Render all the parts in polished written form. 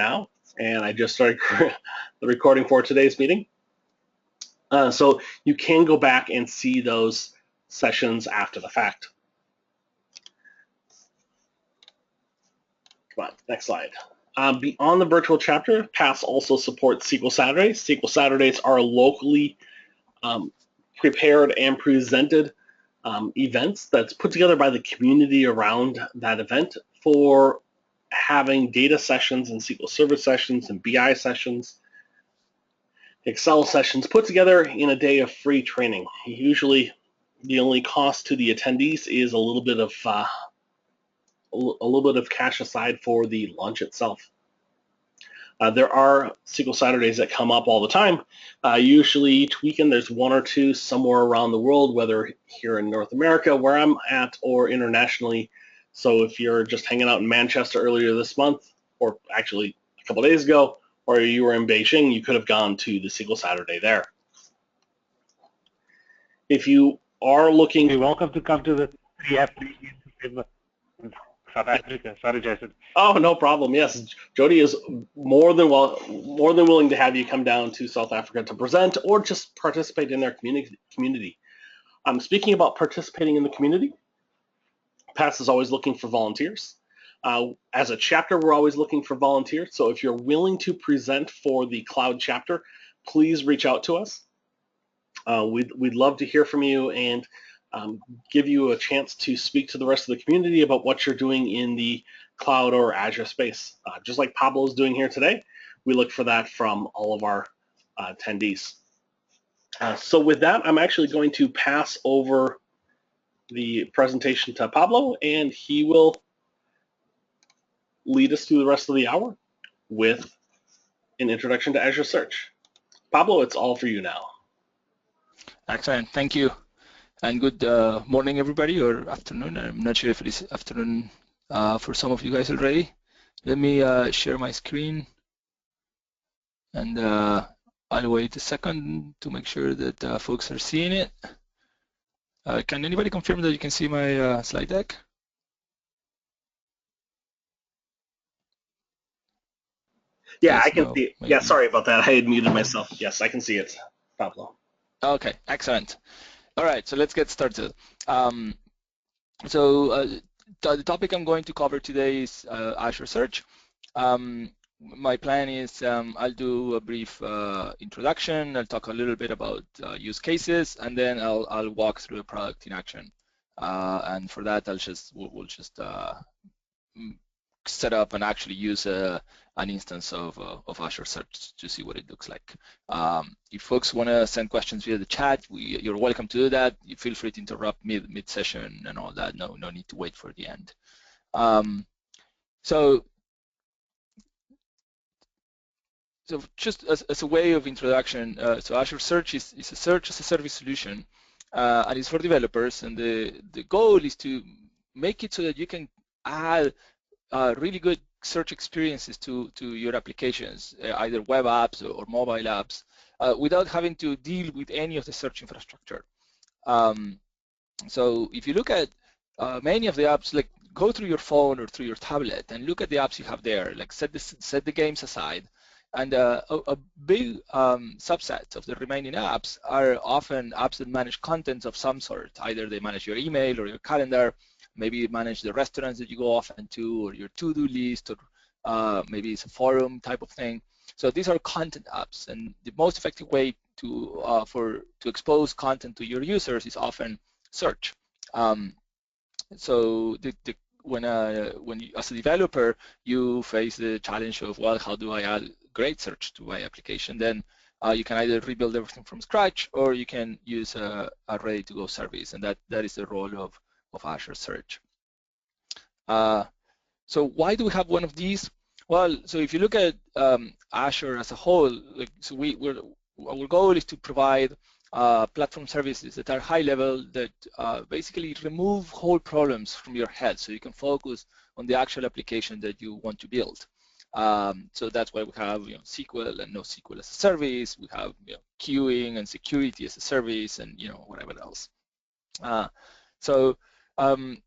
now, and I just started the recording for today's meeting. So you can go back and see those sessions after the fact. Come on, next slide. Beyond the virtual chapter, PASS also supports SQL Saturdays. SQL Saturdays are locally prepared and presented events that's put together by the community around that event for having data sessions and SQL Server sessions and BI sessions, Excel sessions put together in a day of free training. Usually the only cost to the attendees is a little bit of cash aside for the lunch itself. There are SQL Saturdays that come up all the time. Usually each weekend there's one or two somewhere around the world, whether here in North America where I'm at or internationally. So if you're just hanging out in Manchester earlier this month, or actually a couple days ago, or you were in Beijing, you could have gone to the SQL Saturday there. If you are looking... You're welcome to come to the 3F in South Africa. Sorry, Jason. Oh, no problem. Yes, Jody is more than willing to have you come down to South Africa to present or just participate in their community. Speaking about participating in the community, PASS is always looking for volunteers. As a chapter, we're always looking for volunteers. So if you're willing to present for the cloud chapter, please reach out to us. We'd love to hear from you and give you a chance to speak to the rest of the community about what you're doing in the cloud or Azure space. Just like Pablo's doing here today, we look for that from all of our attendees. So with that, I'm actually going to pass over the presentation to Pablo, and he will lead us through the rest of the hour with an introduction to Azure Search. Pablo, it's all for you now. Excellent, thank you. And good morning, everybody, or afternoon. I'm not sure if it is afternoon for some of you guys already. Let me share my screen, and I'll wait a second to make sure that folks are seeing it. Can anybody confirm that you can see my slide deck? Yeah, yes, I can see it. Maybe. Yeah, sorry about that. I had muted myself. Yes, I can see it, Pablo. Okay, excellent. All right, so let's get started. The topic I'm going to cover today is Azure Search. My plan is I'll do a brief introduction. I'll talk a little bit about use cases, and then I'll walk through the product in action. And for that, we'll just set up and actually use an instance of Azure Search to see what it looks like. If folks want to send questions via the chat, you're welcome to do that. You feel free to interrupt mid-session and all that. No need to wait for the end. So just as a way of introduction, so Azure Search is a search as a service solution, and it's for developers. And the goal is to make it so that you can add really good search experiences to your applications, either web apps or mobile apps, without having to deal with any of the search infrastructure. So if you look at many of the apps, like go through your phone or through your tablet and look at the apps you have there, like set the games aside, and a big subset of the remaining apps are often apps that manage content of some sort. Either they manage your email or your calendar, maybe you manage the restaurants that you go often to, or your to-do list, or maybe it's a forum type of thing. So these are content apps, and the most effective way to expose content to your users is often search. So when you, as a developer, you face the challenge of, well, how do I add great search to my application? Then you can either rebuild everything from scratch, or you can use a ready-to-go service, and that is the role of Azure Search. So why do we have one of these? Well, so if you look at Azure as a whole, like, so our goal is to provide platform services that are high level, that basically remove whole problems from your head, so you can focus on the actual application that you want to build. So that's why we have SQL and NoSQL as a service. We have queuing and security as a service, and whatever else.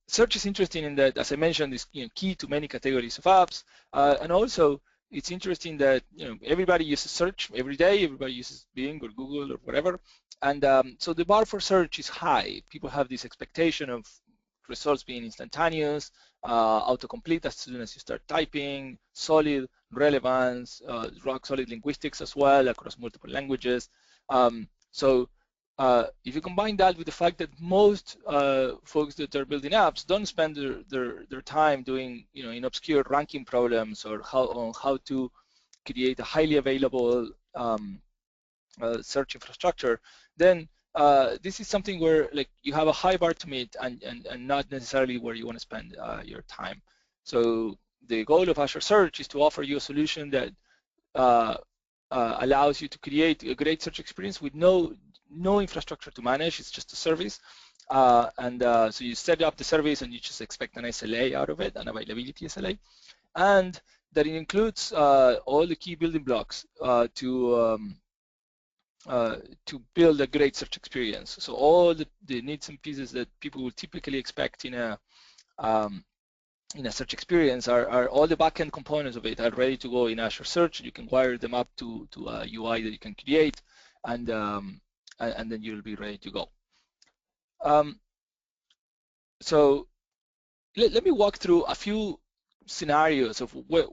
Search is interesting in that, as I mentioned, is key to many categories of apps, and also it's interesting that everybody uses search every day. Everybody uses Bing or Google or whatever, and so the bar for search is high. People have this expectation of results being instantaneous, autocomplete as soon as you start typing, solid relevance, rock solid linguistics as well across multiple languages. So if you combine that with the fact that most folks that are building apps don't spend their time doing in obscure ranking problems or how to create a highly available search infrastructure, then this is something where you have a high bar to meet and not necessarily where you want to spend your time. So the goal of Azure Search is to offer you a solution that allows you to create a great search experience with no infrastructure to manage. It's just a service. So you set up the service and you just expect an SLA out of it, an availability SLA. And that it includes all the key building blocks to build a great search experience. So all the needs and pieces that people will typically expect in a search experience are all the backend components of it are ready to go in Azure Search. You can wire them up to a UI that you can create, and then you'll be ready to go. So let me walk through a few scenarios of what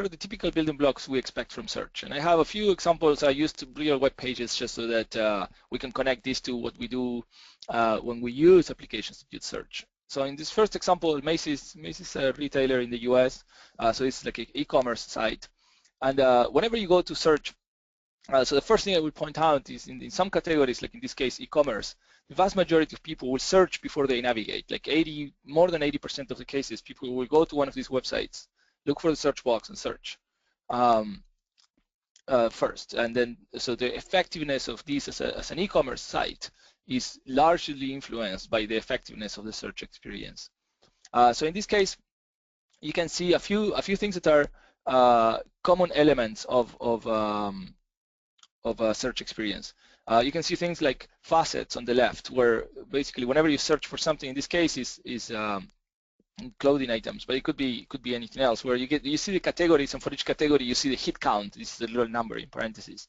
are the typical building blocks we expect from search. And I have a few examples. I used real web pages just so that we can connect these to what we do when we use applications to use search. So in this first example, Macy's a retailer in the US, so it's like an e-commerce site. And whenever you go to search, so the first thing I would point out is in some categories, like in this case, e-commerce, the vast majority of people will search before they navigate. Like more than 80% of the cases, people will go to one of these websites, look for the search box and search first. And then, so the effectiveness of this as an e-commerce site is largely influenced by the effectiveness of the search experience. So in this case, you can see a few things that are common elements of a search experience. You can see things like facets on the left, where basically whenever you search for something, in this case is clothing items, but it could be anything else, where you see the categories, and for each category you see the hit count. This is a little number in parentheses.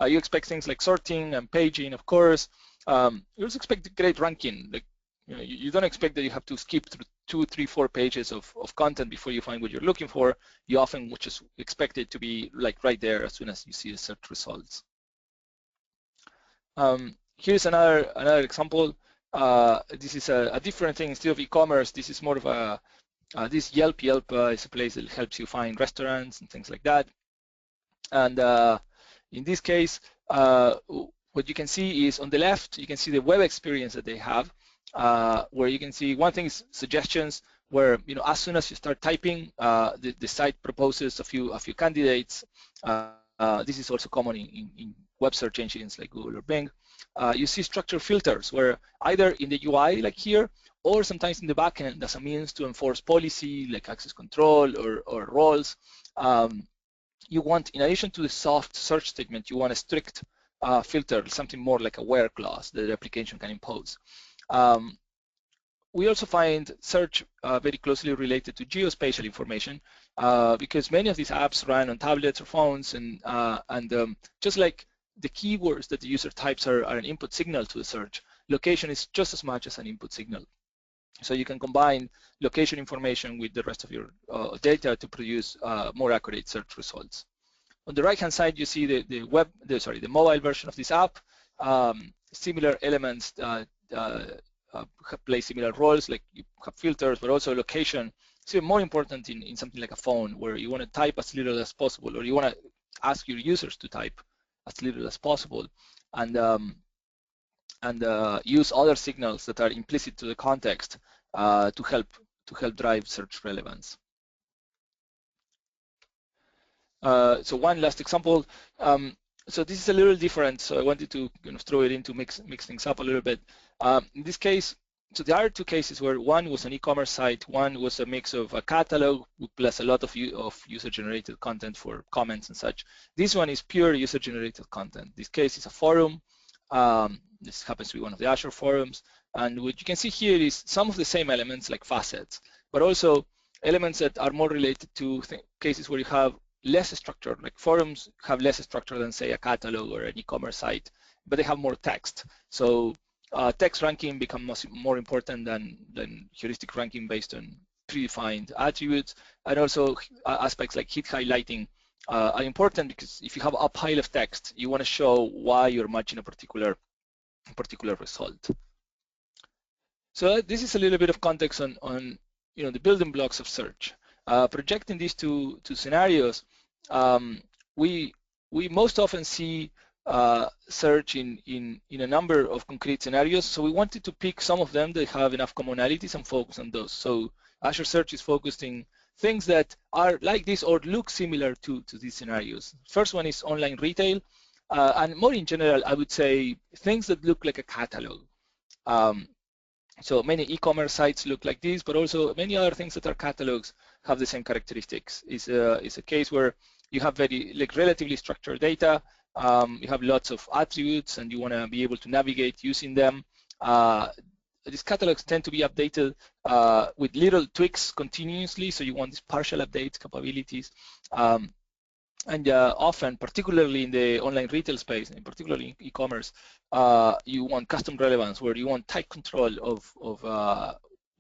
You expect things like sorting and paging, of course. You also expect great ranking. Like you don't expect that you have to skip through 2, 3, 4 pages of content before you find what you're looking for. You often would just expect it to be like right there as soon as you see the search results. Here's another example. This is a different thing. Instead of e-commerce, this is more of a this Yelp. Yelp is a place that helps you find restaurants and things like that. And in this case, what you can see is on the left, you can see the web experience that they have, where you can see one thing is suggestions, where as soon as you start typing, the site proposes a few candidates. This is also common in web search engines like Google or Bing. You see structured filters, where either in the UI like here, or sometimes in the backend as a means to enforce policy like access control or roles. You want, in addition to the soft search statement, you want a strict filter, something more like a where clause that the application can impose. We also find search very closely related to geospatial information, because many of these apps run on tablets or phones, and just like the keywords that the user types are an input signal to the search, location is just as much as an input signal. So you can combine location information with the rest of your data to produce more accurate search results. On the right-hand side, you see the mobile version of this app. Similar elements play similar roles, like you have filters, but also location. It's even more important in something like a phone, where you want to type as little as possible, or you want to ask your users to type as little as possible, and use other signals that are implicit to the context to help drive search relevance. So one last example. So this is a little different, so I wanted to throw it in to mix things up a little bit. In this case, so there are two cases where one was an e-commerce site, one was a mix of a catalog plus a lot of user-generated content for comments and such. This one is pure user-generated content. This case is a forum. This happens to be one of the Azure forums. And what you can see here is some of the same elements like facets, but also elements that are more related to cases where you have less structure, like forums have less structure than, say, a catalog or an e-commerce site, but they have more text. So text ranking becomes more important than heuristic ranking based on predefined attributes. And also aspects like heat highlighting are important, because if you have a pile of text, you want to show why you're matching a particular result. So this is a little bit of context on the building blocks of search. Projecting these to scenarios, we most often see search in a number of concrete scenarios. So we wanted to pick some of them that have enough commonalities and focus on those. So Azure Search is focused in things that are like this or look similar to these scenarios. First one is online retail, and more in general, I would say things that look like a catalog. So many e-commerce sites look like this, but also many other things that are catalogs have the same characteristics. It's a case where you have very relatively structured data, you have lots of attributes, and you want to be able to navigate using them. These catalogs tend to be updated with little tweaks continuously, so you want these partial updates capabilities. And often, particularly in the online retail space, and particularly in e-commerce, you want custom relevance, where you want tight control of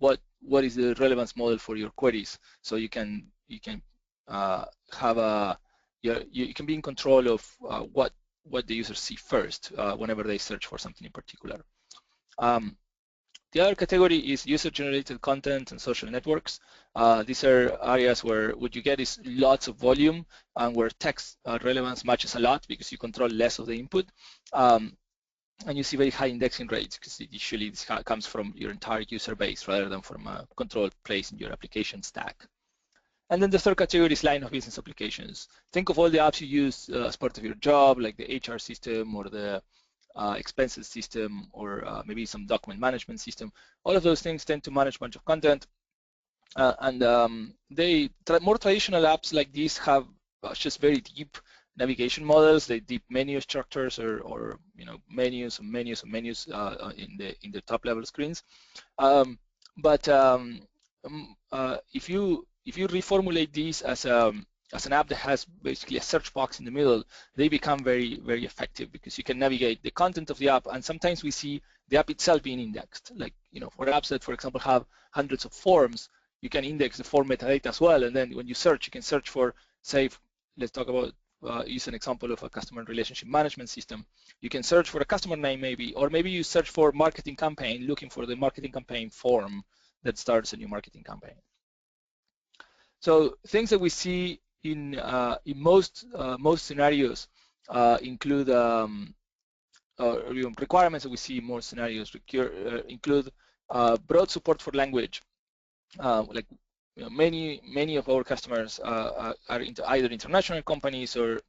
what is the relevance model for your queries. So you can have you can be in control of what the users see first whenever they search for something in particular. The other category is user-generated content and social networks. These are areas where what you get is lots of volume, and where text relevance matches a lot because you control less of the input. And you see very high indexing rates, because usually this comes from your entire user base rather than from a controlled place in your application stack. And then the third category is line of business applications. Think of all the apps you use as part of your job, like the HR system or the expenses system, or maybe some document management system. All of those things tend to manage a bunch of content. More traditional apps like these have just very deep navigation models, they deep menu structures, or menus and menus and menus in the top level screens. If you reformulate these as an app that has basically a search box in the middle, they become very, very effective, because you can navigate the content of the app, and sometimes we see the app itself being indexed. Like, for apps that, for example, have hundreds of forms, you can index the form metadata as well, and then when you search, you can search for, say, let's talk about, use an example of a customer relationship management system. You can search for a customer name maybe, or maybe you search for marketing campaign, looking for the marketing campaign form that starts a new marketing campaign. So things that we see in most scenarios include requirements that we see in most scenarios include broad support for language. Like many of our customers are either international companies, or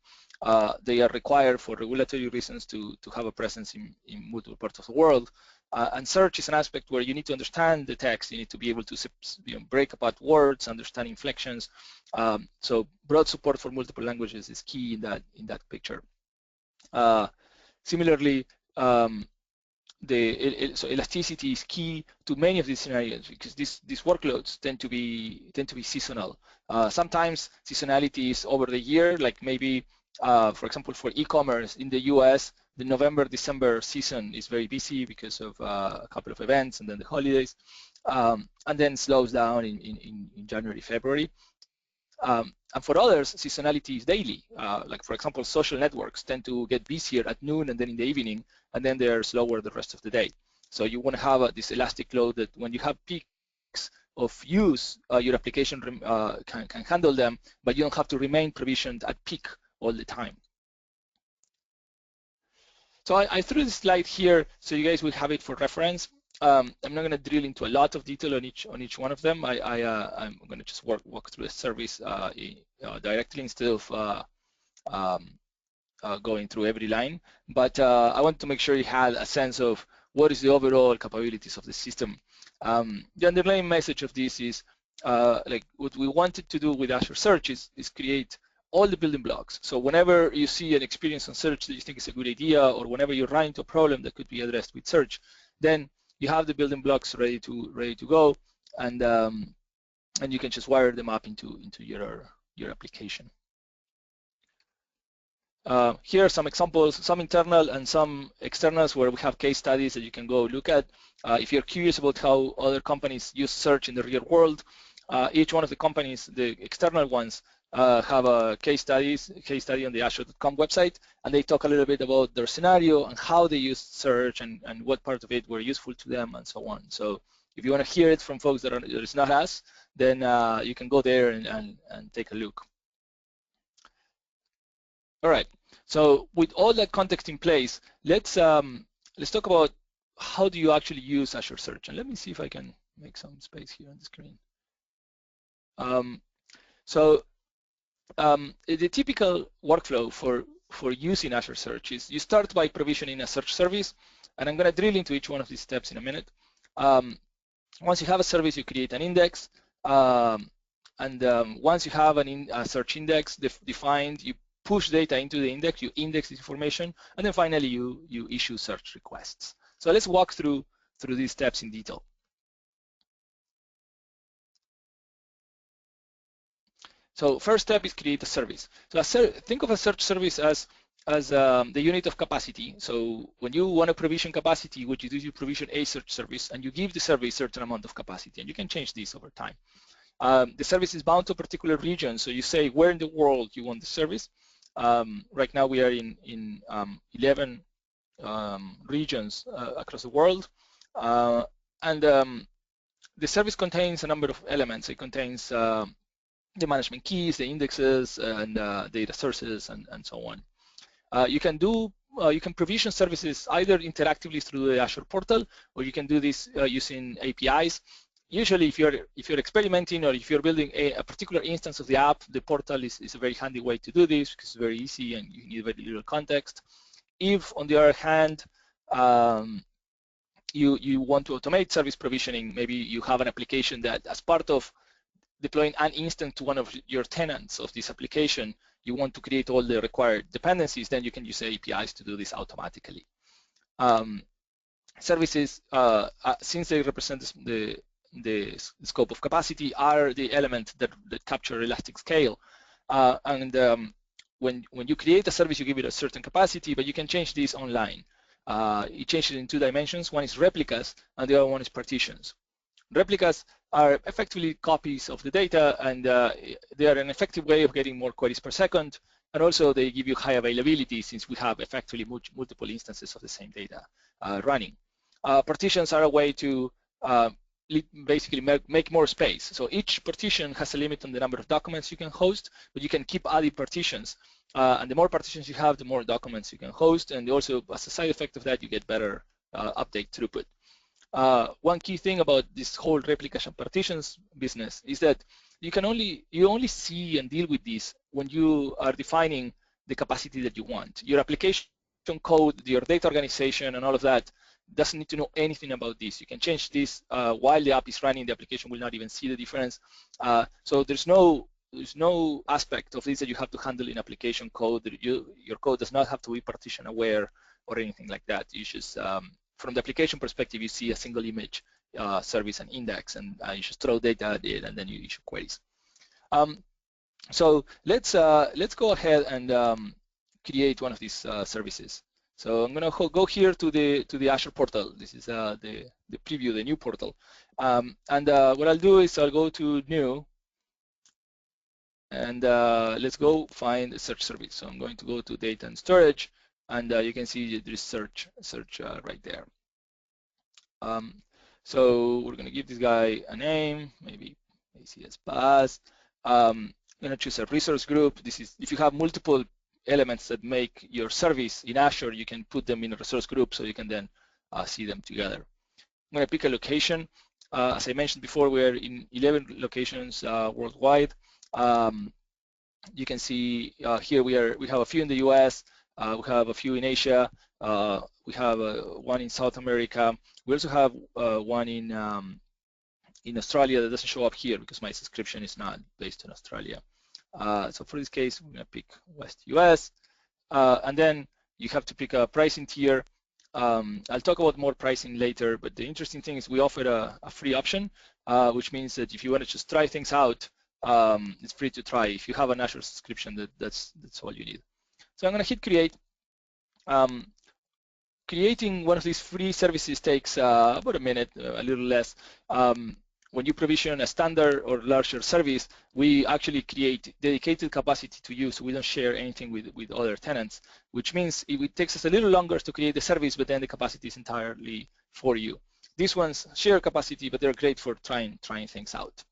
they are required for regulatory reasons to have a presence in multiple parts of the world. And search is an aspect where you need to understand the text. You need to be able to break apart words, understand inflections. So broad support for multiple languages is key in that picture. Similarly, so elasticity is key to many of these scenarios, because these workloads tend to be seasonal. Sometimes seasonality is over the year, like maybe, for example, for e-commerce in the US, the November-December season is very busy because of a couple of events and then the holidays, and then slows down in January, February. And for others, seasonality is daily. Like, for example, social networks tend to get busier at noon and then in the evening, and then they're slower the rest of the day. So you want to have this elastic load that when you have peaks of use, your application can handle them, but you don't have to remain provisioned at peak all the time. So I threw this slide here so you guys will have it for reference. I'm not going to drill into a lot of detail on each one of them. I'm going to just walk through the service directly instead of going through every line. But I want to make sure you had a sense of what is the overall capabilities of the system. The underlying message of this is like what we wanted to do with Azure Search is create all the building blocks. So whenever you see an experience on search that you think is a good idea, or whenever you run into a problem that could be addressed with search, then you have the building blocks ready to go, and and you can just wire them up into your application. Here are some examples, some internal and some externals where we have case studies that you can go look at. If you're curious about how other companies use search in the real world, each one of the companies, the external ones, have a case study on the Azure.com website, and they talk a little bit about their scenario and how they use search and what part of it were useful to them and so on. So if you want to hear it from folks that is not us, then you can go there and take a look. All right. So with all that context in place, let's talk about how do you actually use Azure Search. And let me see if I can make some space here on the screen. The typical workflow for using Azure Search is you start by provisioning a search service, and I'm going to drill into each one of these steps in a minute. Once you have a service, you create an index, and once you have a search index defined, you push data into the index, you index this information, and then finally you issue search requests. So let's walk through these steps in detail. So first step is create a service. So think of a search service as the unit of capacity. So when you want to provision capacity, what you do is you provision a search service, and you give the service a certain amount of capacity, and you can change this over time. The service is bound to a particular region, so you say where in the world you want the service. Right now we are in 11 regions across the world, and the service contains a number of elements. It contains the management keys, the indexes, and data sources, and so on. You can provision services either interactively through the Azure portal, or you can do this using APIs. Usually, if you're experimenting or if you're building a particular instance of the app, the portal is a very handy way to do this because it's very easy and you need very little context. If, on the other hand, you want to automate service provisioning, maybe you have an application that, as part of deploying an instance to one of your tenants of this application, you want to create all the required dependencies, then you can use APIs to do this automatically. Services, since they represent the scope of capacity, are the element that capture elastic scale. When you create a service, you give it a certain capacity, but you can change this online. You change it in 2 dimensions. One is replicas, and the other one is partitions. Replicas are effectively copies of the data, and they are an effective way of getting more queries per second, and also they give you high availability since we have effectively multiple instances of the same data running. Partitions are a way to basically make more space. So each partition has a limit on the number of documents you can host, but you can keep adding partitions. And the more partitions you have, the more documents you can host, and also as a side effect of that, you get better update throughput. One key thing about this whole replication partitions business is that you only see and deal with this when you are defining the capacity that you want. Your application code, your data organization, and all of that doesn't need to know anything about this. You can change this while the app is running. The application will not even see the difference. So there's no aspect of this that you have to handle in application code. Your code does not have to be partition aware or anything like that. You just from the application perspective, you see a single image, service, and index, and you just throw data at it, and then you issue queries. So let's go ahead and create one of these services. So I'm going to go here to the Azure portal. This is the preview, the new portal. And what I'll do is I'll go to new, and let's go find a search service. So I'm going to go to data and storage, and you can see there's search right there. So we're going to give this guy a name, maybe ACS Pass. I'm going to choose a resource group. This is if you have multiple elements that make your service in Azure, you can put them in a resource group so you can then see them together. I'm going to pick a location. As I mentioned before, we're in 11 locations worldwide. You can see here we have a few in the US, we have a few in Asia, we have one in South America. We also have one in Australia that doesn't show up here because my subscription is not based in Australia. So for this case, we're going to pick West US, and then you have to pick a pricing tier. I'll talk about more pricing later, but the interesting thing is we offer a free option. which means that if you want to just try things out, it's free to try. If you have an Azure subscription, that's all you need. So I'm going to hit create. Creating one of these free services takes about a minute, a little less. When you provision a standard or larger service, we actually create dedicated capacity to you, so we don't share anything with other tenants, which means it takes us a little longer to create the service, but then the capacity is entirely for you. These ones share capacity, but they're great for trying things out.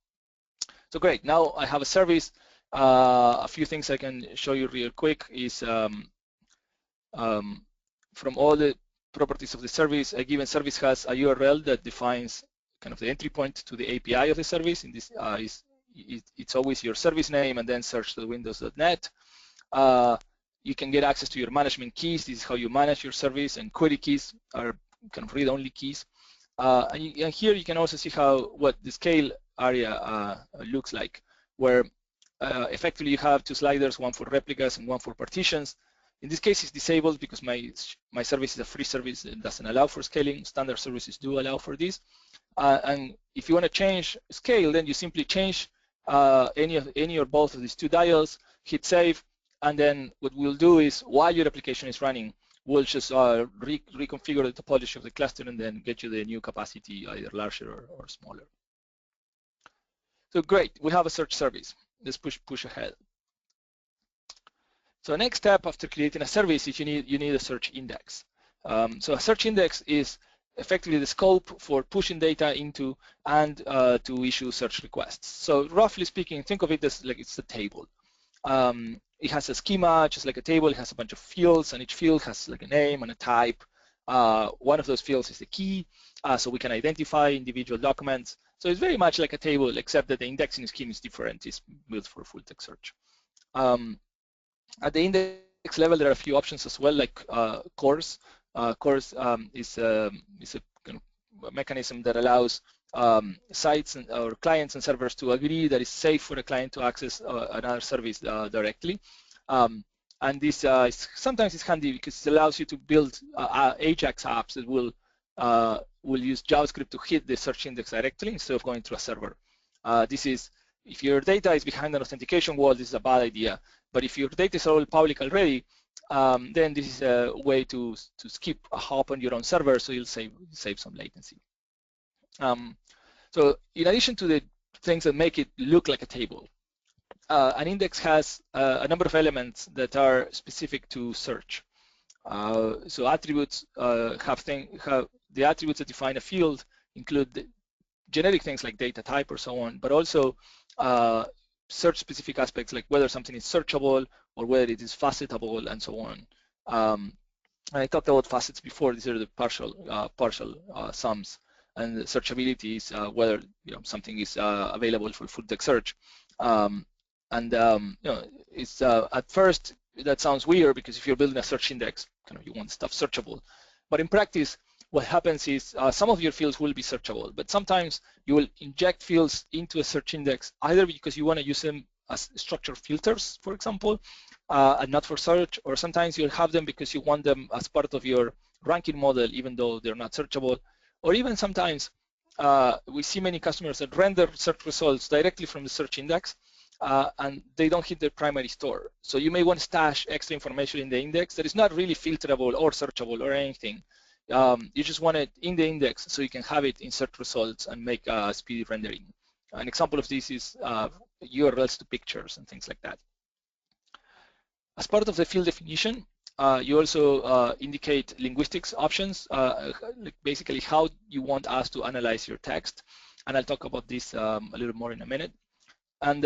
So great, now I have a service. A few things I can show you real quick is from all the properties of the service, a given service has a URL that defines kind of the entry point to the API of the service. In this, it's always your service name and then search.windows.net. You can get access to your management keys. This is how you manage your service, and query keys are kind of read-only keys. And here you can also see what the scale area looks like, where effectively you have two sliders, one for replicas and one for partitions. In this case, it's disabled because my service is a free service and doesn't allow for scaling. Standard services do allow for this. And if you want to change scale, then you simply change any or both of these two dials, hit save, and then what we'll do is, while your application is running, we'll just reconfigure the topology of the cluster and then get you the new capacity, either larger or smaller. So great, we have a search service. Let's push ahead. So next step after creating a service is you need a search index. So a search index is effectively the scope for pushing data into and to issue search requests. So roughly speaking, think of it as like it's a table. It has a schema, just like a table. It has a bunch of fields, and each field has like a name and a type. One of those fields is the key, so we can identify individual documents. So it's very much like a table, except that the indexing scheme is different. It's built for full text search. At the index level, there are a few options as well, like CORS. CORS is a kind of mechanism that allows sites or clients and servers to agree that it's safe for a client to access another service directly. And this sometimes it's handy because it allows you to build AJAX apps that will use JavaScript to hit the search index directly instead of going through a server. This is, if your data is behind an authentication wall, this is a bad idea. But if your data is all public already, then this is a way to skip a hop on your own server, so you'll save some latency. So in addition to the things that make it look like a table, an index has a number of elements that are specific to search. So attributes have the attributes that define a field include generic things like data type or so on, but also search-specific aspects like whether something is searchable or whether it is facetable and so on. I talked about facets before. These are the partial sums, and the searchability is whether something is available for full text search. It's at first that sounds weird because if you're building a search index, you want stuff searchable. But in practice, what happens is some of your fields will be searchable, but sometimes you will inject fields into a search index either because you want to use them as structured filters, for example, and not for search, or sometimes you'll have them because you want them as part of your ranking model, even though they're not searchable. Or even sometimes we see many customers that render search results directly from the search index, and they don't hit their primary store. So you may want to stash extra information in the index that is not really filterable or searchable or anything. You just want it in the index so you can have it in search results and make speedy rendering. An example of this is URLs to pictures and things like that. As part of the field definition, you also indicate linguistics options, like basically how you want us to analyze your text. And I'll talk about this a little more in a minute. And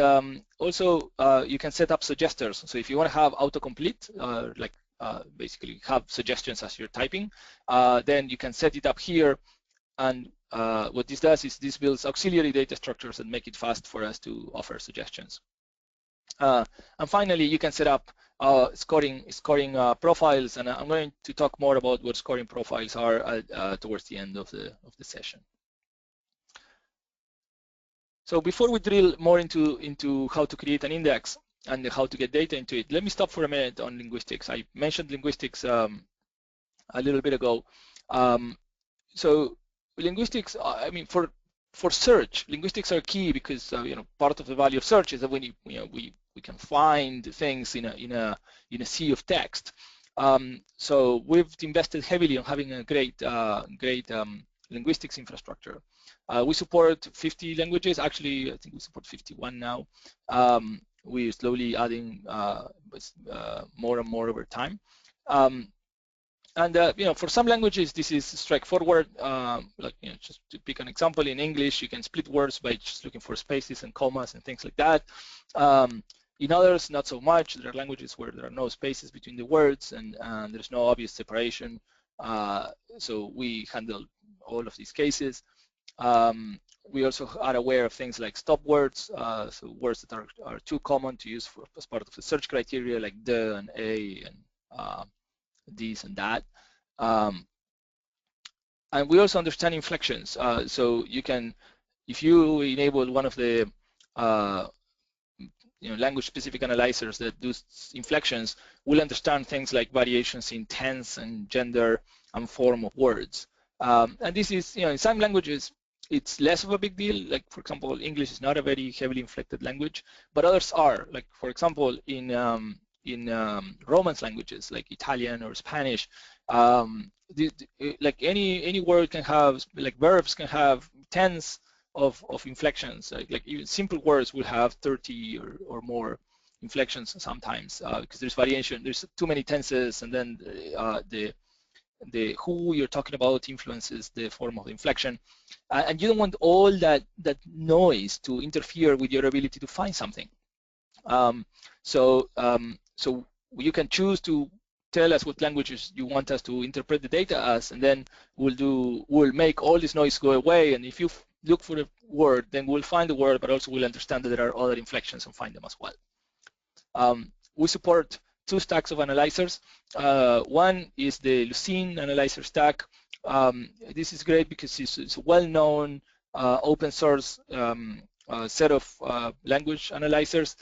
also, you can set up suggesters. So if you want to have autocomplete, basically have suggestions as you're typing, then you can set it up here. And what this does is this builds auxiliary data structures that make it fast for us to offer suggestions. And finally, you can set up scoring profiles, and I'm going to talk more about what scoring profiles are towards the end of the session. So before we drill more into how to create an index and how to get data into it, let me stop for a minute on linguistics. I mentioned linguistics a little bit ago. So linguistics, I mean, for for search, linguistics are key because part of the value of search is that when we can find things in a sea of text. So we've invested heavily on having a great linguistics infrastructure. We support 50 languages. Actually, I think we support 51 now. We're slowly adding more and more over time. And for some languages, this is straightforward. Just to pick an example, in English, you can split words by just looking for spaces and commas and things like that. In others, not so much. There are languages where there are no spaces between the words and there's no obvious separation. So we handle all of these cases. We also are aware of things like stop words, so words that are too common to use as part of the search criteria, like the and a and this and that. And we also understand inflections. So you can, if you enable one of the language-specific analyzers that do inflections, we'll understand things like variations in tense and gender and form of words. And this is, in some languages, it's less of a big deal. Like, for example, English is not a very heavily inflected language, but others are. Like, for example, in Romance languages like Italian or Spanish, like any word can have, like verbs can have tens of inflections. Like even simple words will have 30 or more inflections sometimes because there's variation. There's too many tenses, and then the who you're talking about influences the form of inflection, and you don't want all that noise to interfere with your ability to find something. So you can choose to tell us what languages you want us to interpret the data as, and then we'll make all this noise go away. And if you look for the word, then we'll find the word, but also we'll understand that there are other inflections and find them as well. We support 2 stacks of analyzers. One is the Lucene analyzer stack. This is great because it's a well-known open source set of language analyzers.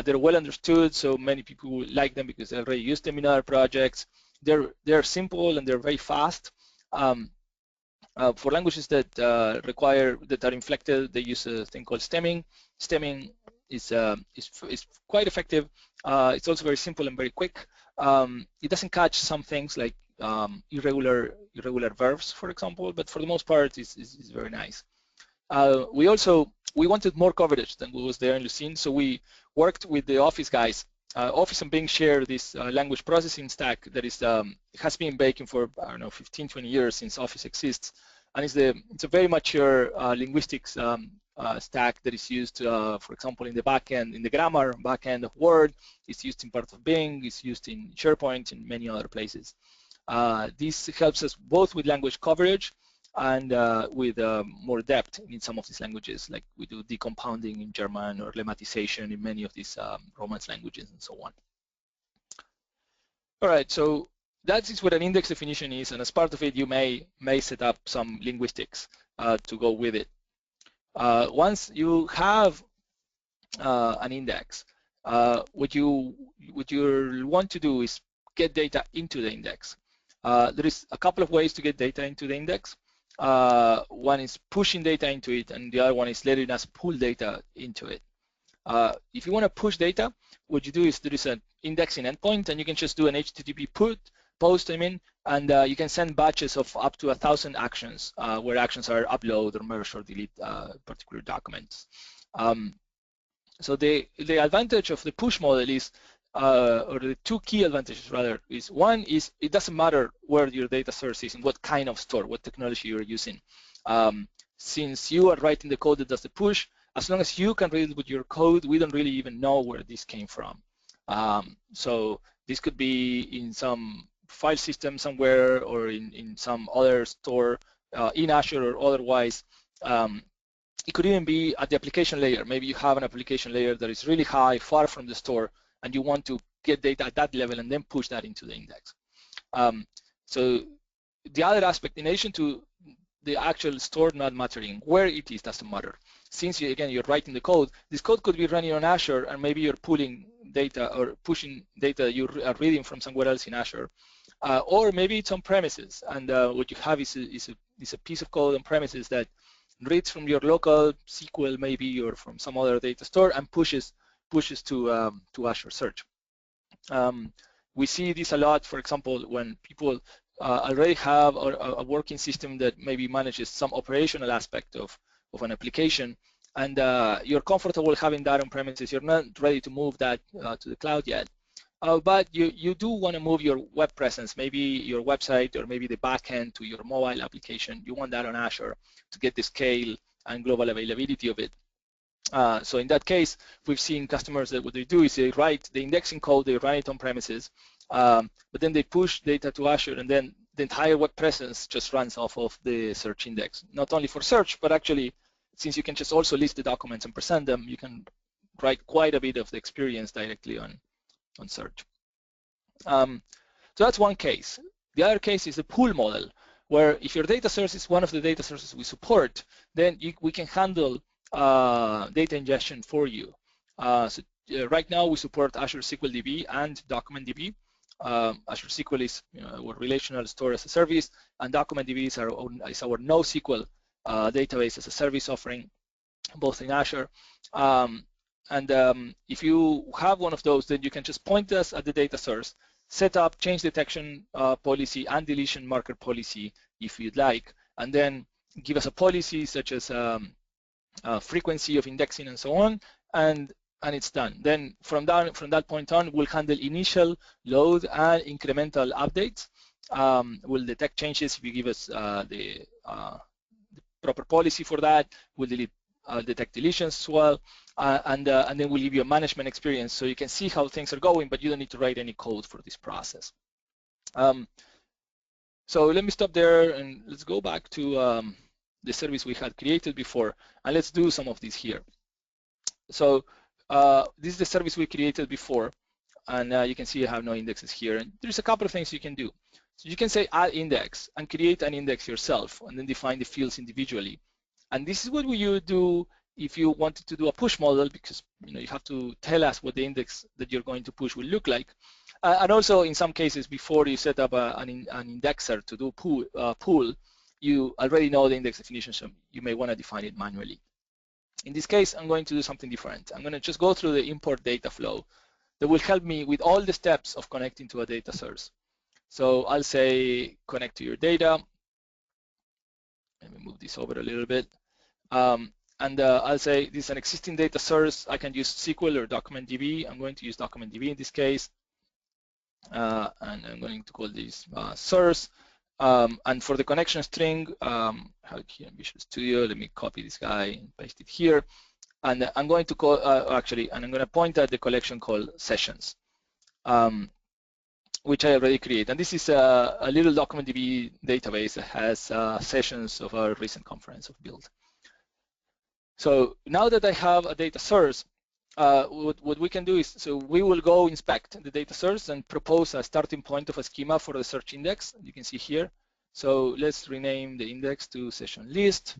They're well understood, so many people like them because they already use them in other projects. They're simple and they're very fast. For languages that are inflected, they use a thing called stemming. Stemming is quite effective. It's also very simple and very quick. It doesn't catch some things like irregular verbs, for example, but for the most part, it's very nice. We wanted more coverage than what was there in Lucene, so we worked with the Office guys. Office and Bing share this language processing stack that has been baking for, I don't know, 15, 20 years since Office exists, and it's a very mature linguistics stack that is used, for example, in the backend, in the grammar backend of Word. It's used in part of Bing. It's used in SharePoint and many other places. This helps us both with language coverage and with more depth in some of these languages, like we do decompounding in German or lemmatization in many of these Romance languages and so on. All right, so that is what an index definition is, and as part of it, you may set up some linguistics to go with it. Once you have an index, what you want to do is get data into the index. There is a couple of ways to get data into the index. One is pushing data into it, and the other one is letting us pull data into it. If you want to push data, what you do is there is an indexing endpoint, and you can just do an HTTP post, and you can send batches of up to 1,000 actions, where actions are upload or merge or delete particular documents. So the advantage of the push model is, or the 2 key advantages rather, is one is it doesn't matter where your data source is and what kind of store, what technology you're using. Since you are writing the code that does the push, as long as you can read it with your code, we don't really even know where this came from. So this could be in some file system somewhere or in some other store in Azure or otherwise. It could even be at the application layer. Maybe you have an application layer that is really high, far from the store, and you want to get data at that level and then push that into the index. So the other aspect, in addition to the actual store not mattering, where it is doesn't matter. Since you're writing the code, this code could be running on Azure, and maybe you're pulling data or pushing data you are reading from somewhere else in Azure, or maybe it's on premises, and what you have is a piece of code on premises that reads from your local SQL maybe or from some other data store and pushes to Azure Search. We see this a lot, for example, when people already have a working system that maybe manages some operational aspect of an application, and you're comfortable having that on premises. You're not ready to move that to the cloud yet. But you do want to move your web presence, maybe your website or maybe the backend to your mobile application. You want that on Azure to get the scale and global availability of it. So in that case, we've seen customers that what they do is they write the indexing code, they run it on premises, but then they push data to Azure, and then the entire web presence just runs off of the search index. Not only for search, but actually, since you can just also list the documents and present them, you can write quite a bit of the experience directly on search. So that's one case. The other case is the pool model, where if your data source is one of the data sources we support, then we can handle data ingestion for you. Right now we support Azure SQL DB and Document DB. Azure SQL is our relational store as a service, and Document DB is our NoSQL database as a service offering, both in Azure. If you have one of those, then you can just point us at the data source, set up change detection policy and deletion marker policy if you'd like, and then give us a policy such as frequency of indexing and so on, and it's done. Then from that point on, we'll handle initial load and incremental updates. We'll detect changes if you give us the proper policy for that. We'll detect deletions as well, and then we'll give you a management experience so you can see how things are going, but you don't need to write any code for this process. So let me stop there and let's go back to the service we had created before, and let's do some of these here. So this is the service we created before, and you can see I have no indexes here, and there's a couple of things you can do. So you can say add index and create an index yourself, and then define the fields individually. And this is what you would do if you wanted to do a push model, because you have to tell us what the index that you're going to push will look like. And also in some cases, before you set up an indexer to do pool, you already know the index definition, so you may want to define it manually. In this case, I'm going to do something different. I'm going to just go through the import data flow that will help me with all the steps of connecting to a data source. So I'll say connect to your data. Let me move this over a little bit. I'll say this is an existing data source. I can use SQL or Document DB. I'm going to use Document DB in this case. And I'm going to call this source. And for the connection string, I have it here in Visual Studio. Let me copy this guy and paste it here. And I'm going to call, and I'm going to point at the collection called sessions, which I already created. And this is a little Document DB database that has sessions of our recent conference of build. So now that I have a data source, what we can do is, so we will go inspect the data source and propose a starting point of a schema for the search index. You can see here. So let's rename the index to session list.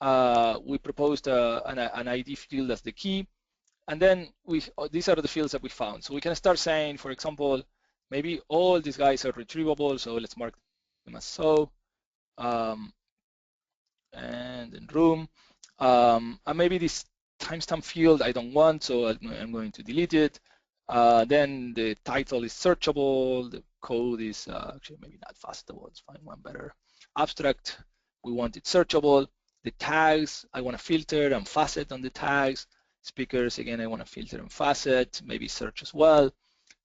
We proposed an ID field as the key. And then these are the fields that we found. So we can start saying, for example, maybe all these guys are retrievable. So let's mark them as so. And then room. And maybe this timestamp field I don't want, so I'm going to delete it. Then the title is searchable. The code is actually maybe not fastable. Let's find one better. Abstract, we want it searchable. The tags, I want to filter and facet on the tags. Speakers, again, I want to filter and facet, maybe search as well.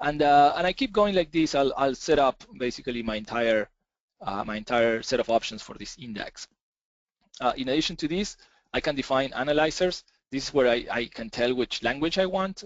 And I keep going like this. I'll set up basically my entire set of options for this index. In addition to this, I can define analyzers. This is where I can tell which language I want.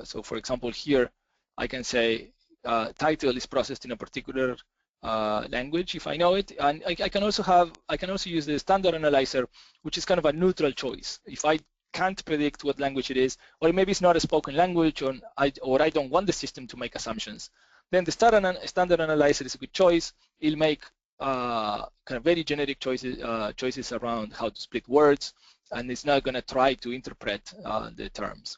So for example, here I can say title is processed in a particular language if I know it, and I can also use the standard analyzer, which is kind of a neutral choice. If I can't predict what language it is, or maybe it's not a spoken language, or I don't want the system to make assumptions, then the standard analyzer is a good choice. It'll make kind of very generic choices around how to split words, and it's not going to try to interpret the terms.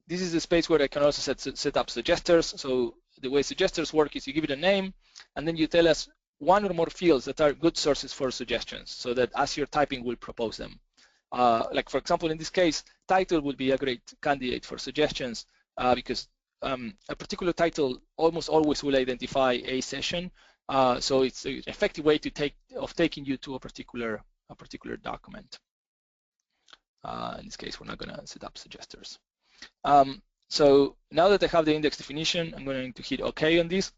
This is the space where I can also set up suggesters. So the way suggesters work is you give it a name, and then you tell us one or more fields that are good sources for suggestions, so that as you're typing, we'll propose them. Like for example, in this case, title would be a great candidate for suggestions because a particular title almost always will identify a session. So it's an effective way to taking you to a particular document. In this case, we're not going to set up suggesters. So now that I have the index definition, I'm going to hit OK on this.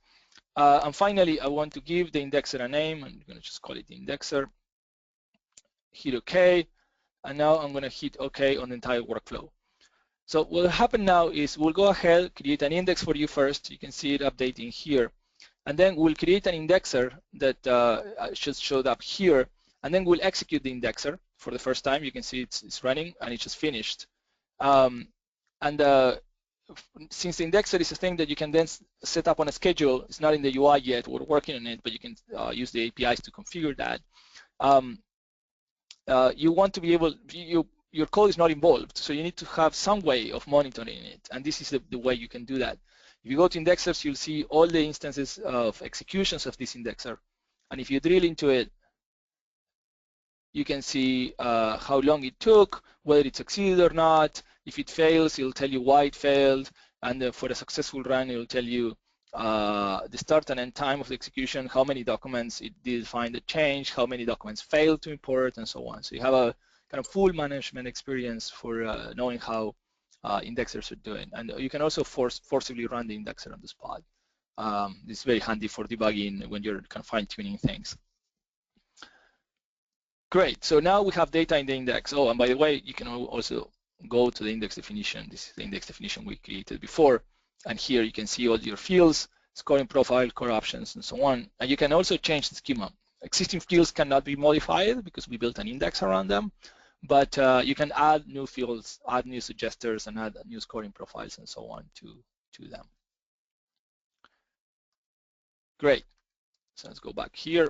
And finally, I want to give the indexer a name. I'm going to just call it the indexer. Hit OK. And now I'm going to hit OK on the entire workflow. So what will happen now is we'll go ahead, create an index for you first. You can see it updating here. And then we'll create an indexer that just showed up here. And then we'll execute the indexer for the first time. You can see it's running and it's just finished. Since the indexer is a thing that you can then set up on a schedule, it's not in the UI yet, we're working on it, but you can use the APIs to configure that. You want to be able, your code is not involved, so you need to have some way of monitoring it, and this is the way you can do that. If you go to indexers, you'll see all the instances of executions of this indexer, and if you drill into it, you can see how long it took, whether it succeeded or not. If it fails, it'll tell you why it failed, and for a successful run, it'll tell you the start and end time of the execution, how many documents it did find a change, how many documents failed to import, and so on. So you have a kind of full management experience for knowing how indexers are doing. And you can also forcibly run the indexer on the spot. It's very handy for debugging when you're kind of fine-tuning things. Great, so now we have data in the index. Oh, and by the way, you can also go to the index definition. This is the index definition we created before. And here you can see all your fields, scoring profile, core options, and so on. And you can also change the schema. Existing fields cannot be modified because we built an index around them, but you can add new fields, add new suggesters, and add new scoring profiles and so on to them. Great, so let's go back here.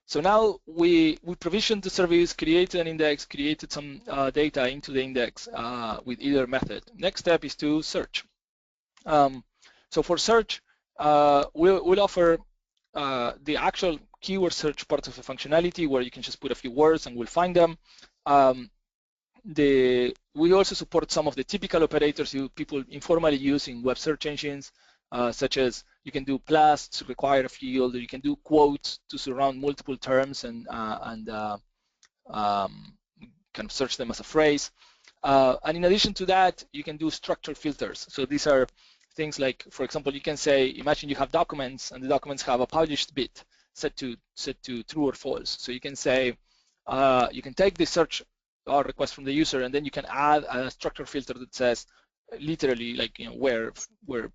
So now we provisioned the service, created an index, created some data into the index with either method. Next step is to search. So for search, we'll offer the actual keyword search part of the functionality where you can just put a few words and we'll find them. We also support some of the typical operators people informally use in web search engines, such as you can do plus to require a field, or you can do quotes to surround multiple terms and kind of search them as a phrase. And in addition to that, you can do structured filters. So these are things like, for example, you can say, imagine you have documents and the documents have a published bit set to true or false. So you can say, you can take the search request from the user and then you can add a structured filter that says, literally, like, where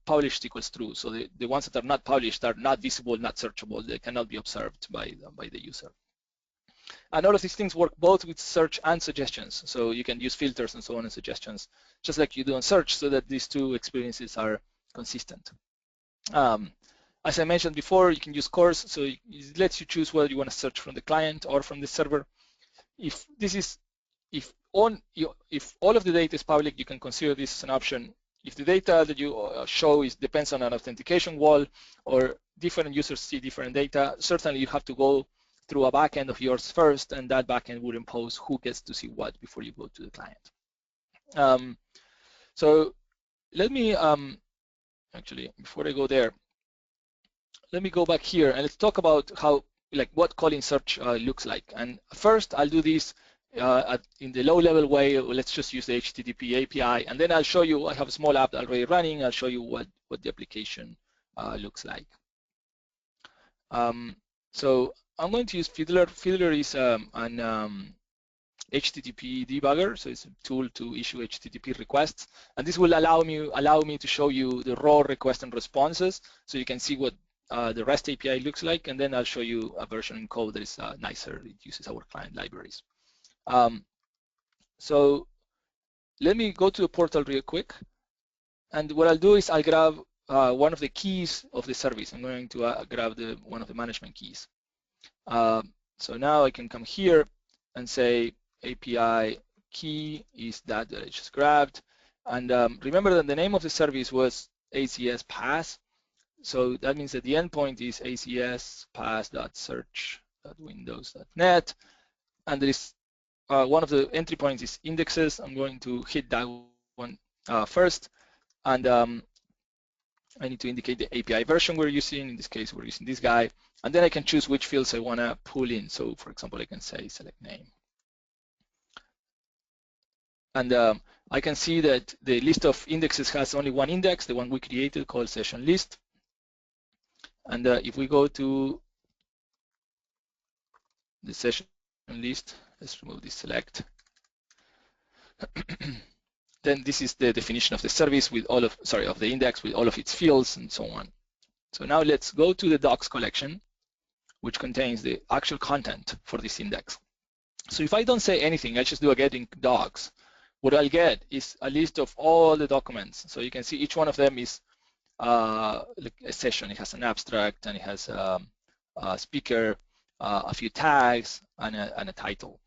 published equals true. So the ones that are not published are not visible, not searchable. They cannot be observed by the user. And all of these things work both with search and suggestions. So you can use filters and so on and suggestions, just like you do on search, so that these two experiences are consistent. As I mentioned before, you can use cores. So it lets you choose whether you want to search from the client or from the server. If all of the data is public, you can consider this as an option. If the data that you show depends on an authentication wall or different users see different data, certainly you have to go through a backend of yours first, and that backend would impose who gets to see what before you go to the client. So let me, actually, before I go there, let me go back here and let's talk about what calling search looks like. And first, I'll do this in the low-level way. Let's just use the HTTP API, and then I'll show you. I have a small app already running. I'll show you what the application looks like. So I'm going to use Fiddler. Fiddler is an HTTP debugger, so it's a tool to issue HTTP requests, and this will allow me to show you the raw request and responses, so you can see what the REST API looks like, and then I'll show you a version in code that is nicer. It uses our client libraries. So let me go to the portal real quick, and what I'll do is I'll grab one of the keys of the service. I'm going to grab one of the management keys. So now I can come here and say API key is that I just grabbed. And remember that the name of the service was ACS Pass. So that means that the endpoint is acs pass.search.windows.net, and there is one of the entry points is indexes. I'm going to hit that one first, and I need to indicate the API version we're using. In this case, we're using this guy, and then I can choose which fields I want to pull in. So, for example, I can say select name, and I can see that the list of indexes has only one index, the one we created called session list. And if we go to the session list, let's remove this select. Then this is the definition of the service with all of, of the index with all of its fields and so on. So now let's go to the docs collection, which contains the actual content for this index. So if I don't say anything, I just do a getting docs, what I'll get is a list of all the documents. So you can see each one of them is like a session. It has an abstract, and it has a speaker, a few tags, and a title.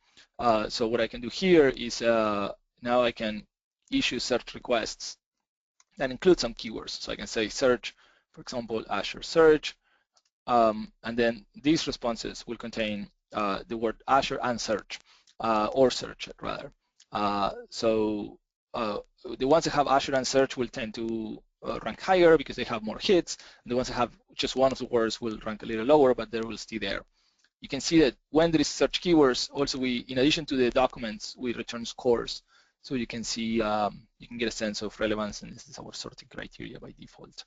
So what I can do here is now I can issue search requests that include some keywords. So I can say search, for example, Azure Search, and then these responses will contain the word Azure and search, or search rather. So the ones that have Azure and search will tend to rank higher because they have more hits, and the ones that have just one of the words will rank a little lower, but they will stay there. You can see that when there is search keywords, also we, in addition to the documents, we return scores. So you can see, you can get a sense of relevance, and this is our sorting criteria by default.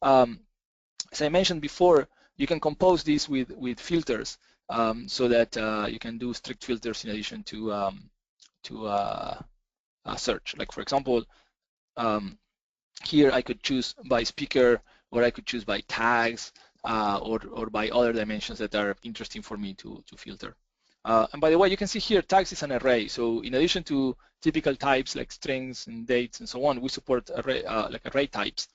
As I mentioned before, you can compose this with filters, so that you can do strict filters in addition to search. Like for example, here I could choose by speaker, or I could choose by tags, or by other dimensions that are interesting for me to filter. And by the way, you can see here tags is an array. So in addition to typical types like strings and dates and so on, we support array, like array types.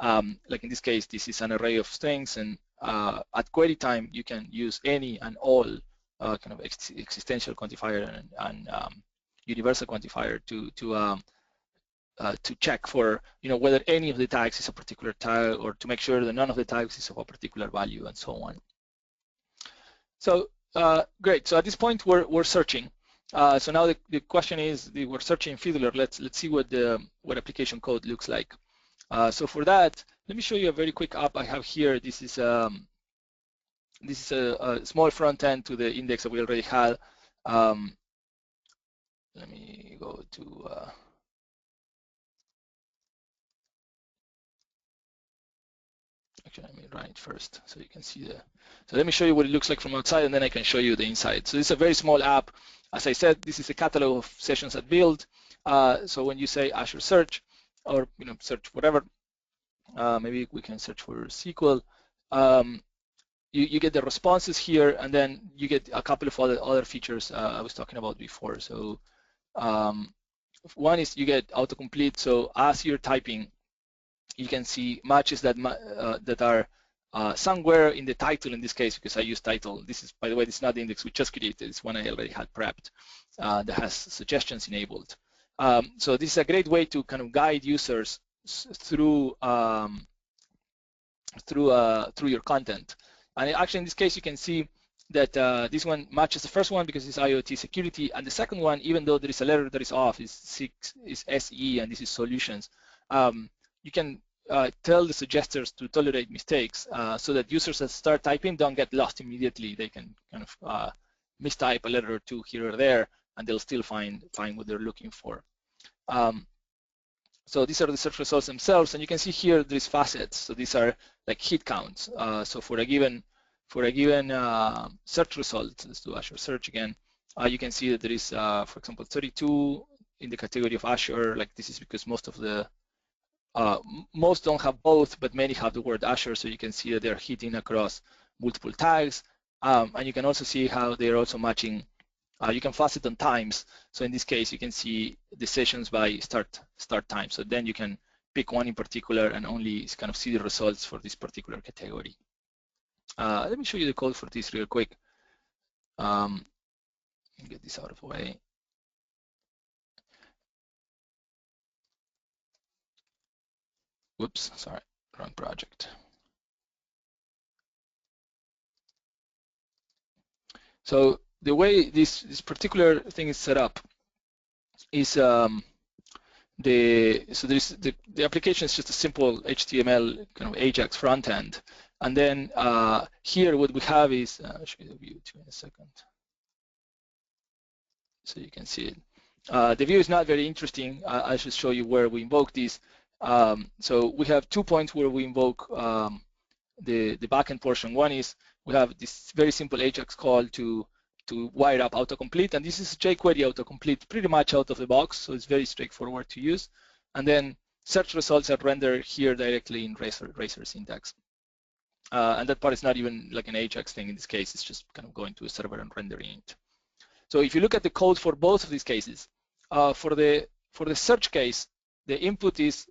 Like in this case, this is an array of strings, and at query time, you can use any and all kind of existential quantifier and universal quantifier to check for, whether any of the tags is a particular tag, or to make sure that none of the tags is of a particular value, and so on. So great. So at this point, we're searching. So now the question is, we're searching Fiddler. Let's see what application code looks like. So for that, let me show you a very quick app I have here. This is a small front end to the index that we already had. Let me go to actually, let me run it first so you can see so let me show you what it looks like from outside, and then I can show you the inside. So this is a very small app. As I said, this is a catalog of sessions at build. So when you say Azure Search, or search whatever, maybe we can search for SQL. You get the responses here, and then you get a couple of other features I was talking about before. So one is you get autocomplete. So as you're typing, you can see matches that are somewhere in the title, in this case, because I use title. This is, by the way, this is not the index we just created. It's one I already had prepped that has suggestions enabled. So this is a great way to kind of guide users through your content. And actually, in this case, you can see that this one matches the first one because it's IoT security, and the second one, even though there is a letter that is off, is SE, and this is solutions. You can tell the suggesters to tolerate mistakes, so that users that start typing don't get lost immediately. They can kind of mistype a letter or two here or there, and they'll still find what they're looking for. So these are the search results themselves, and you can see here there's facets. So these are like hit counts. So for a given search result, let's do Azure Search again. You can see that there is, for example, 32 in the category of Azure. Like this is because most don't have both, but many have the word Azure. So you can see that they're hitting across multiple tags, and you can also see how they're also matching. You can facet on times. So in this case, you can see the sessions by start time. So then you can pick one in particular and only kind of see the results for this particular category. Let me show you the code for this real quick. Get this out of the way. Whoops, sorry, wrong project. So the way this particular thing is set up is the application is just a simple HTML kind of Ajax front end, and then here what we have is I'll show you the view too in a second, so you can see it. The view is not very interesting. I should show you where we invoke this. So we have 2 points where we invoke the backend portion. One is we have this very simple Ajax call to wire up autocomplete, and this is jQuery autocomplete pretty much out of the box, so it's very straightforward to use. And then search results are rendered here directly in Razor syntax. And that part is not even like an Ajax thing in this case, it's just kind of going to a server and rendering it. So if you look at the code for both of these cases, for the search case, the input is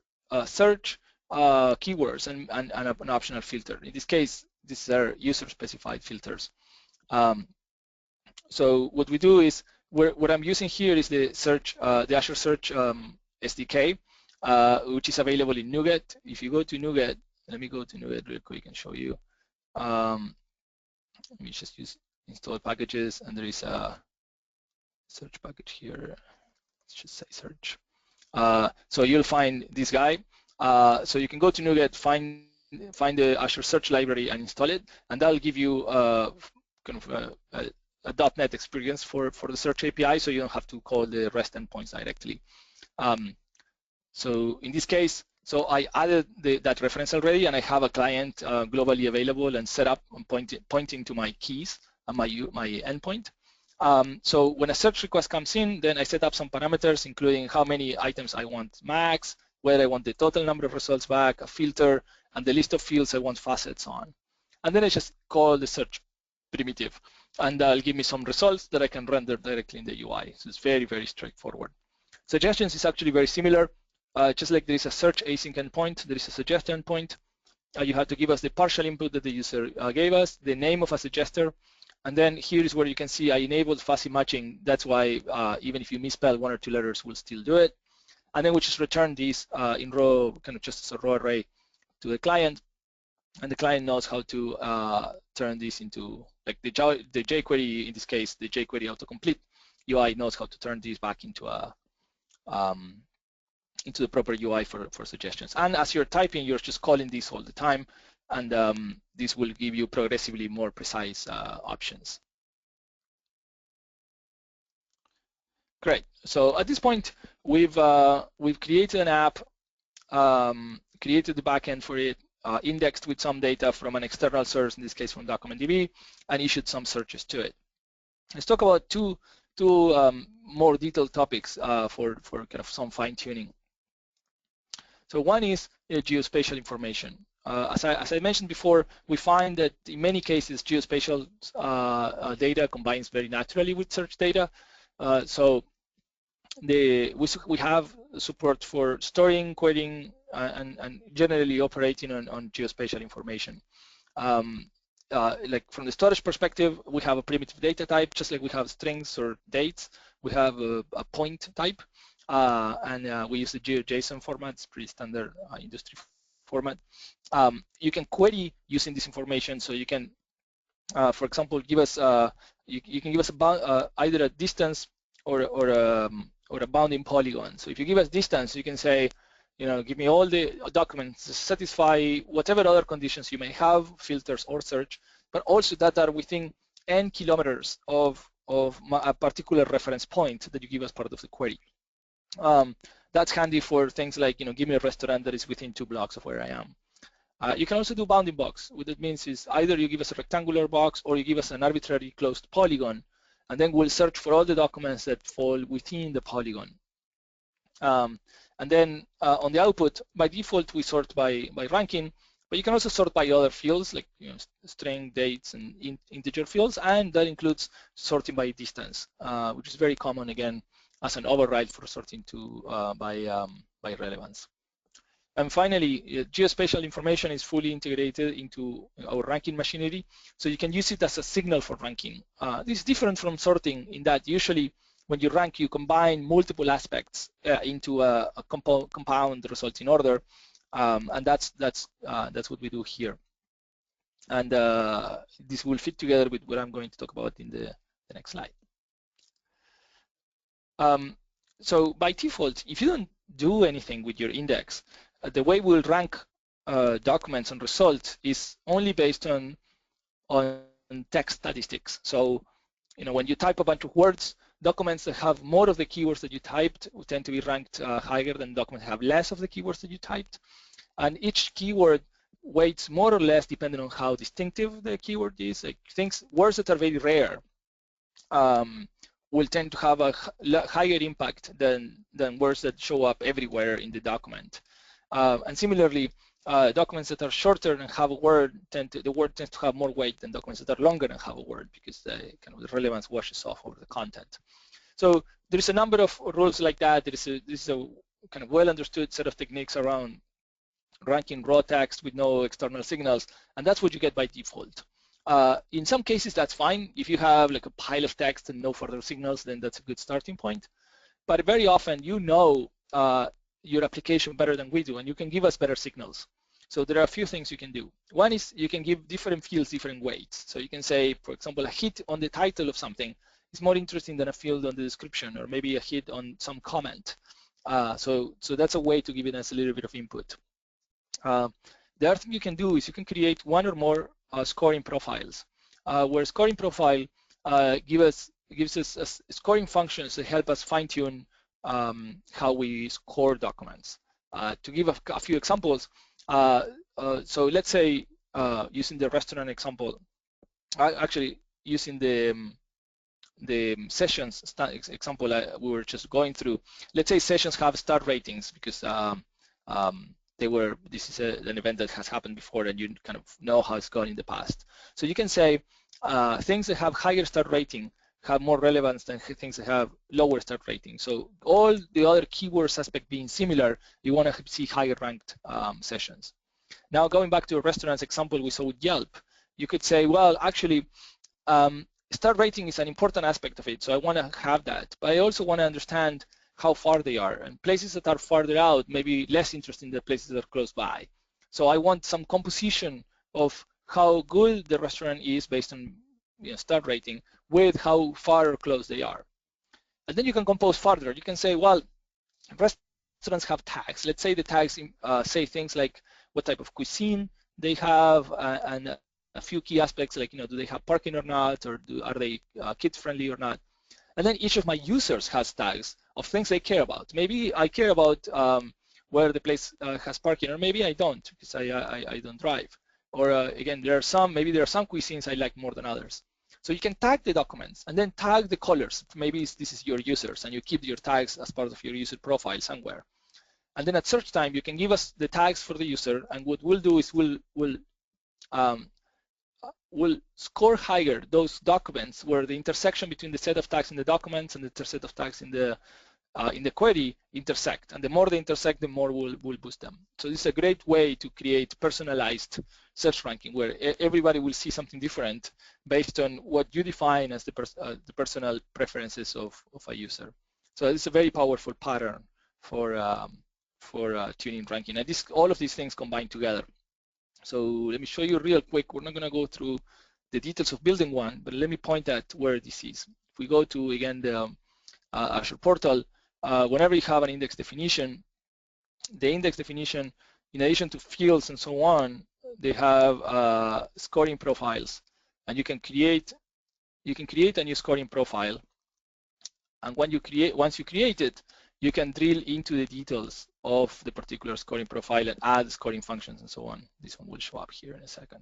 search keywords and an optional filter. In this case, these are user-specified filters. So what we do is, what I'm using here is the Azure Search SDK, which is available in NuGet. If you go to NuGet, let me go to NuGet real quick and show you. Let me just use install packages, and there is a search package here. Let's just say search. So you'll find this guy. So you can go to NuGet, find the Azure Search library and install it, and that'll give you kind of a .NET experience for the search API, so you don't have to call the REST endpoints directly. So in this case, so I added that reference already, and I have a client globally available and set up and pointing to my keys and my endpoint. So when a search request comes in, then I set up some parameters, including how many items I want max, whether I want the total number of results back, a filter, and the list of fields I want facets on. And then I just call the search primitive, and that'll give me some results that I can render directly in the UI. So it's very, very straightforward. Suggestions is actually very similar. Just like there is a search async endpoint, there is a suggestion endpoint. You have to give us the partial input that the user gave us, the name of a suggester, and then here is where you can see I enabled fuzzy matching. That's why even if you misspell 1 or 2 letters, we'll still do it. And then we just return these in raw, kind of just as a raw array to the client, and the client knows how to turn this into, like the jQuery, in this case, the jQuery autocomplete UI knows how to turn these back into the proper UI for suggestions. And as you're typing, you're just calling this all the time, and this will give you progressively more precise options. Great. So at this point, we've created an app, created the backend for it, indexed with some data from an external source, in this case from DocumentDB, and issued some searches to it. Let's talk about two more detailed topics for kind of some fine-tuning. So one is geospatial information. As I mentioned before, we find that in many cases geospatial data combines very naturally with search data. So we have support for storing, querying, and generally operating on geospatial information. Like from the storage perspective, we have a primitive data type, just like we have strings or dates. We have a point type, and we use the GeoJSON format. It's pretty standard industry format. You can query using this information, so you can, for example, give us you can give us either a distance or a bounding polygon. So if you give us distance, you can say, give me all the documents to satisfy whatever other conditions you may have, filters or search, but also that are within n kilometers of a particular reference point that you give as part of the query. That's handy for things like, give me a restaurant that is within 2 blocks of where I am. You can also do bounding box. What that means is either you give us a rectangular box or you give us an arbitrary closed polygon, and then we'll search for all the documents that fall within the polygon. And then on the output, by default, we sort by ranking, but you can also sort by other fields like string, dates, and integer fields, and that includes sorting by distance, which is very common, again, as an override for sorting by relevance. And finally, geospatial information is fully integrated into our ranking machinery, so you can use it as a signal for ranking. This is different from sorting in that usually when you rank, you combine multiple aspects into a compound resulting order, and that's what we do here. And this will fit together with what I'm going to talk about in The next slide. So by default, if you don't do anything with your index, the way we'll rank documents and results is only based on text statistics. So, when you type a bunch of words, documents that have more of the keywords that you typed will tend to be ranked higher than documents that have less of the keywords that you typed. And each keyword weights more or less depending on how distinctive the keyword is. Like words that are very rare will tend to have a higher impact than words that show up everywhere in the document. And similarly, documents that are shorter and have a word, the word tends to have more weight than documents that are longer and have a word, because the relevance washes off over the content. So there's a number of rules like that. This is a kind of well understood set of techniques around ranking raw text with no external signals, and that's what you get by default. In some cases, that's fine. If you have like a pile of text and no further signals, then that's a good starting point. But very often, your application better than we do, and you can give us better signals. So there are a few things you can do. One is you can give different fields different weights. So you can say, for example, a hit on the title of something is more interesting than a field on the description, or maybe a hit on some comment. So that's a way to give us a little bit of input. The other thing you can do is you can create one or more scoring profiles, where scoring profile gives us scoring functions that help us fine-tune how we score documents. To give a few examples, so let's say using the restaurant example, actually using the sessions example we were just going through. Let's say sessions have star ratings because this is an event that has happened before and you kind of know how it's gone in the past. So you can say things that have higher star rating have more relevance than things that have lower start rating. So all the other keywords aspect being similar, you want to see higher ranked sessions. Now going back to a restaurant's example we saw with Yelp, you could say, well, actually, start rating is an important aspect of it, so I want to have that. But I also want to understand how far they are. And places that are farther out may be less interesting than places that are close by. So I want some composition of how good the restaurant is based on start rating with how far or close they are. And then you can compose further. You can say, well, restaurants have tags. Let's say the tags say things like what type of cuisine they have and a few key aspects like, do they have parking or not, or are they kids friendly or not? And then each of my users has tags of things they care about. Maybe I care about where the place has parking, or maybe I don't because I don't drive. Or again, maybe there are some cuisines I like more than others. So you can tag the documents and then tag the colors. Maybe this is your users and you keep your tags as part of your user profile somewhere. And then at search time, you can give us the tags for the user, and what we'll do is we'll score higher those documents where the intersection between the set of tags in the documents and the set of tags in the query intersect. And the more they intersect, the more we'll boost them. So this is a great way to create personalized search ranking where everybody will see something different based on what you define as the personal preferences of a user. So this is a very powerful pattern for tuning ranking. And all of these things combine together. So let me show you real quick. We're not going to go through the details of building one, but let me point at where this is. If we go to, again, the Azure portal, whenever you have an index definition, the index definition, in addition to fields and so on, they have scoring profiles. And you can create a new scoring profile. And once you create it, you can drill into the details of the particular scoring profile and add scoring functions and so on. This one will show up here in a second.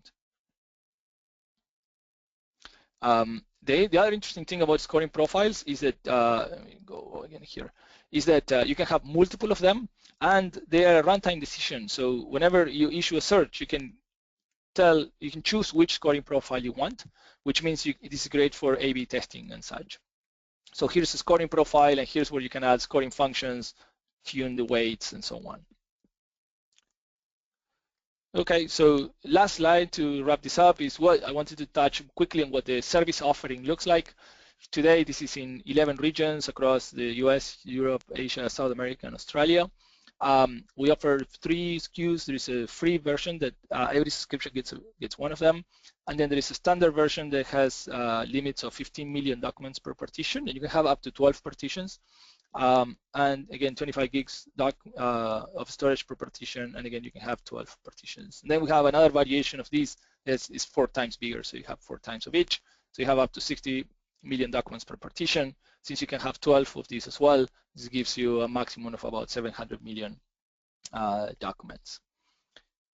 The other interesting thing about scoring profiles is that, let me go again here, is that you can have multiple of them and they are a runtime decision. So whenever you issue a search, you can choose which scoring profile you want, which means it is great for A/B testing and such. So here's a scoring profile, and here's where you can add scoring functions, tune the weights, and so on. Okay, so last slide to wrap this up is what I wanted to touch quickly on what the service offering looks like. Today, this is in 11 regions across the US, Europe, Asia, South America, and Australia. We offer 3 SKUs. There is a free version that every subscription gets one of them, and then there is a standard version that has limits of 15 million documents per partition, and you can have up to 12 partitions. And again, 25 gigs of storage per partition, and again, you can have 12 partitions. And then we have another variation of these that is 4 times bigger, so you have 4 times of each. So you have up to 60 million documents per partition. Since you can have 12 of these as well, this gives you a maximum of about 700 million documents.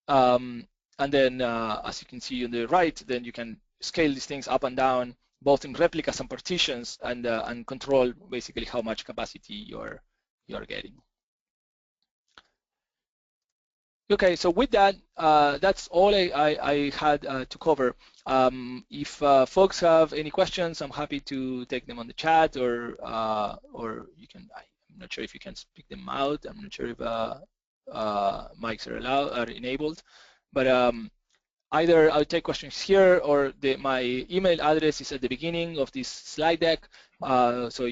And then, as you can see on the right, then you can scale these things up and down, both in replicas and partitions, and control basically how much capacity you're getting. Okay, so with that, that's all I had to cover. If folks have any questions, I'm happy to take them on the chat, or you can. I'm not sure if you can speak them out. I'm not sure if mics are enabled, but either I'll take questions here, or my email address is at the beginning of this slide deck. So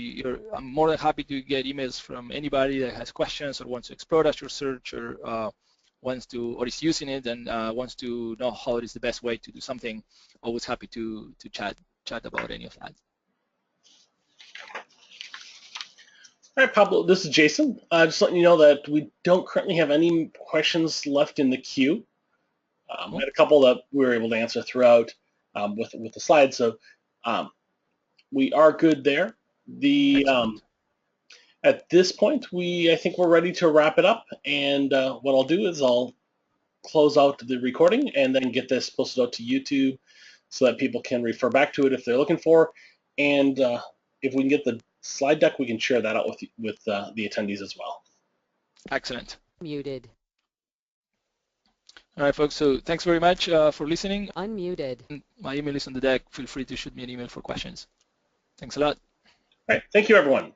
I'm more than happy to get emails from anybody that has questions or wants to explore Azure Search, or is using it and wants to know how it is the best way to do something. Always happy to chat about any of that. All right, Pablo, this is Jason. Just letting you know that we don't currently have any questions left in the queue. We had a couple that we were able to answer throughout with the slides, so we are good there. At this point, I think we're ready to wrap it up, and what I'll do is I'll close out the recording and then get this posted out to YouTube so that people can refer back to it if they're looking for, and if we can get the slide deck, we can share that out with the attendees as well. Excellent. Muted. All right, folks, so thanks very much for listening. Unmuted. My email is on the deck. Feel free to shoot me an email for questions. Thanks a lot. All right, thank you, everyone.